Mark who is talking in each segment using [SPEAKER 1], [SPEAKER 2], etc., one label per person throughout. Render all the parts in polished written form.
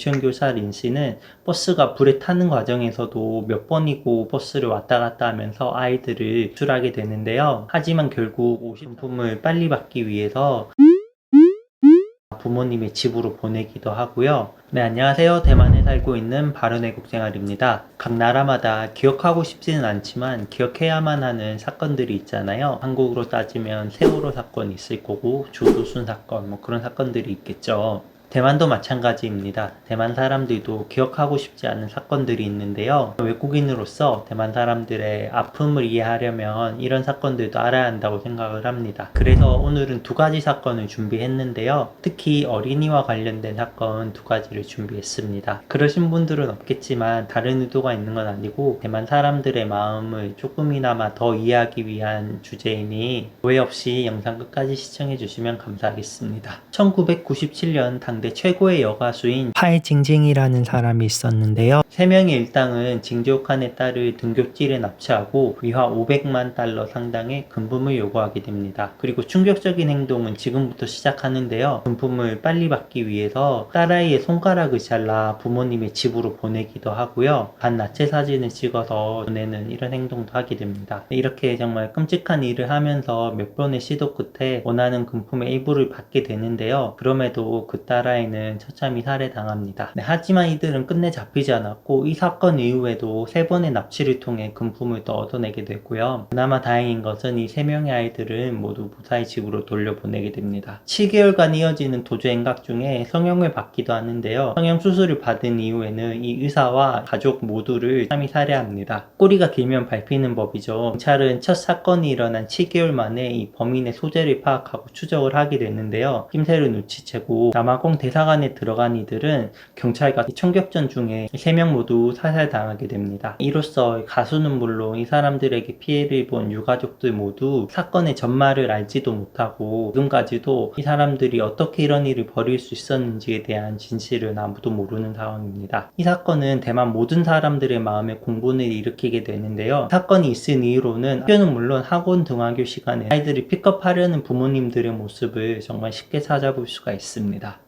[SPEAKER 1] 유치원교사 린 씨는 버스가 불에 타는 과정에서도 몇 번이고 버스를 왔다 갔다 하면서 아이들을 구출하게 되는데요. 하지만 결국 오신품을 빨리 받기 위해서 부모님의 집으로 보내기도 하고요. 네, 안녕하세요. 대만에 살고 있는 바른애국생활입니다. 각 나라마다 기억하고 싶지는 않지만 기억해야만 하는 사건들이 있잖아요. 한국으로 따지면 세월호 사건이 있을 거고 조두순 사건, 그런 사건들이 있겠죠. 대만도 마찬가지입니다. 대만 사람들도 기억하고 싶지 않은 사건들이 있는데요. 외국인으로서 대만 사람들의 아픔을 이해하려면 이런 사건들도 알아야 한다고 생각을 합니다. 그래서 오늘은 두 가지 사건을 준비했는데요. 특히 어린이와 관련된 사건 두 가지를 준비했습니다. 그러신 분들은 없겠지만 다른 의도가 있는 건 아니고 대만 사람들의 마음을 조금이나마 더 이해하기 위한 주제이니 오해 없이 영상 끝까지 시청해 주시면 감사하겠습니다. 1997년 당대 최고의 여가수인 파이징징이라는 사람이 있었는데요. 3명의 일당은 징조칸의 딸을 등굣길에 납치하고 위화 500만 달러 상당의 금품을 요구하게 됩니다. 그리고 충격적인 행동은 지금부터 시작하는데요. 금품을 빨리 받기 위해서 딸아이의 손가락을 잘라 부모님의 집으로 보내기도 하고요. 반나체 사진을 찍어서 보내는 이런 행동도 하게 됩니다. 이렇게 정말 끔찍한 일을 하면서 몇 번의 시도 끝에 원하는 금품의 일부를 받게 되는데요. 그럼에도 그 딸아이는 처참히 살해당합니다. 하지만 이들은 끝내 잡히지 않았고 이 사건 이후에도 3번의 납치를 통해 금품을 또 얻어내게 되고요. 그나마 다행인 것은 이 3명의 아이들은 모두 무사히 집으로 돌려보내게 됩니다. 7개월간 이어지는 도주행각 중에 성형을 받기도 하는데요. 성형 수술을 받은 이후에는 이 의사와 가족 모두를 참히 살해합니다. 꼬리가 길면 밟히는 법이죠. 경찰은 첫 사건이 일어난 7개월 만에 이 범인의 소재를 파악하고 추적을 하게 되는데요. 낌새를 눈치채고 남아공 대사관에 들어간 이들은 경찰과 총격전 중에 3명 모두 사살당하게 됩니다. 이로써 가수는 물론 이 사람들에게 피해를 본 유가족들 모두 사건의 전말을 알지도 못하고 지금까지도 이 사람들이 어떻게 이런 일을 벌일 수 있었는지에 대한 진실은 아무도 모르는 상황입니다. 이 사건은 대만 모든 사람들의 마음에 공분을 일으키게 되는데요. 사건이 있은 이후로는 학교는 물론 학원 등하교 시간에 아이들을 픽업하려는 부모님들의 모습을 정말 쉽게 찾아볼 수가 있습니다.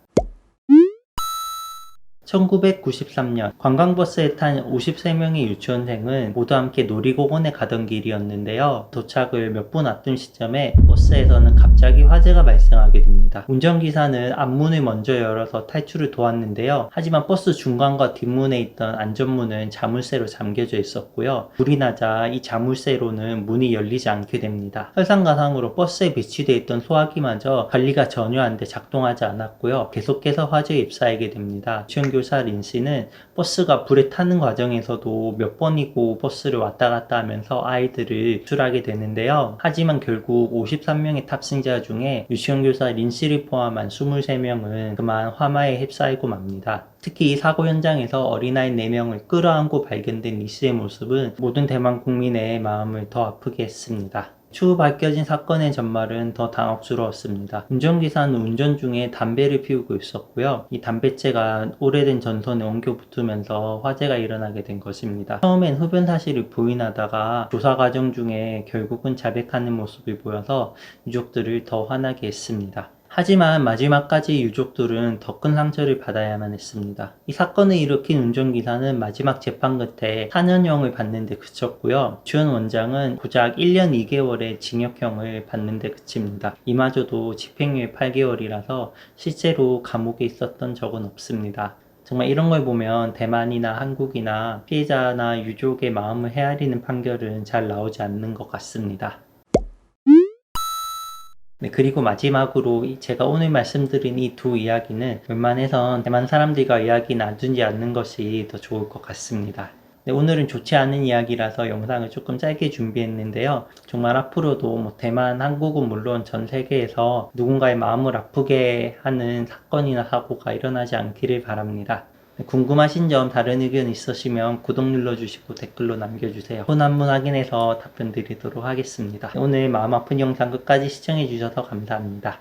[SPEAKER 1] 1993년 관광버스에 탄 53명의 유치원생은 모두 함께 놀이공원에 가던 길이었는데요. 도착을 몇 분 앞둔 시점에 버스에서는 갑자기 화재가 발생하게 됩니다. 운전기사는 앞문을 먼저 열어서 탈출을 도왔는데요. 하지만 버스 중간과 뒷문에 있던 안전문은 자물쇠로 잠겨져 있었고요. 불이 나자 이 자물쇠로는 문이 열리지 않게 됩니다. 설상가상으로 버스에 배치되어 있던 소화기마저 관리가 전혀 안 돼 작동하지 않았고요. 계속해서 화재에 휩싸이게 됩니다. 유치원교사 린 씨는 버스가 불에 타는 과정에서도 몇 번이고 버스를 왔다 갔다 하면서 아이들을 구출하게 되는데요. 하지만 결국 53명의 탑승자 중에 유치원교사 린 씨를 포함한 23명은 그만 화마에 휩싸이고 맙니다. 특히 이 사고 현장에서 어린아이 4명을 끌어안고 발견된 리 씨의 모습은 모든 대만 국민의 마음을 더 아프게 했습니다. 추후 밝혀진 사건의 전말은 더 당혹스러웠습니다. 운전기사는 운전 중에 담배를 피우고 있었고요. 이 담배째가 오래된 전선에 옮겨 붙으면서 화재가 일어나게 된 것입니다. 처음엔 흡연 사실을 부인하다가 조사 과정 중에 결국은 자백하는 모습을 보여서 유족들을 더 화나게 했습니다. 하지만 마지막까지 유족들은 더 큰 상처를 받아야만 했습니다. 이 사건을 일으킨 운전기사는 마지막 재판 끝에 4년형을 받는데 그쳤고요. 주연 원장은 고작 1년 2개월의 징역형을 받는데 그칩니다. 이마저도 집행유예 8개월이라서 실제로 감옥에 있었던 적은 없습니다. 정말 이런 걸 보면 대만이나 한국이나 피해자나 유족의 마음을 헤아리는 판결은 잘 나오지 않는 것 같습니다. 네, 그리고 마지막으로 제가 오늘 말씀드린 이 두 이야기는 웬만해선 대만 사람들과 이야기 나누지 않는 것이 더 좋을 것 같습니다. 네, 오늘은 좋지 않은 이야기라서 영상을 조금 짧게 준비했는데요. 정말 앞으로도 대만, 한국은 물론 전 세계에서 누군가의 마음을 아프게 하는 사건이나 사고가 일어나지 않기를 바랍니다. 궁금하신 점, 다른 의견 있으시면 구독 눌러주시고 댓글로 남겨주세요. 폰 한번 확인해서 답변 드리도록 하겠습니다. 오늘 마음 아픈 영상 끝까지 시청해주셔서 감사합니다.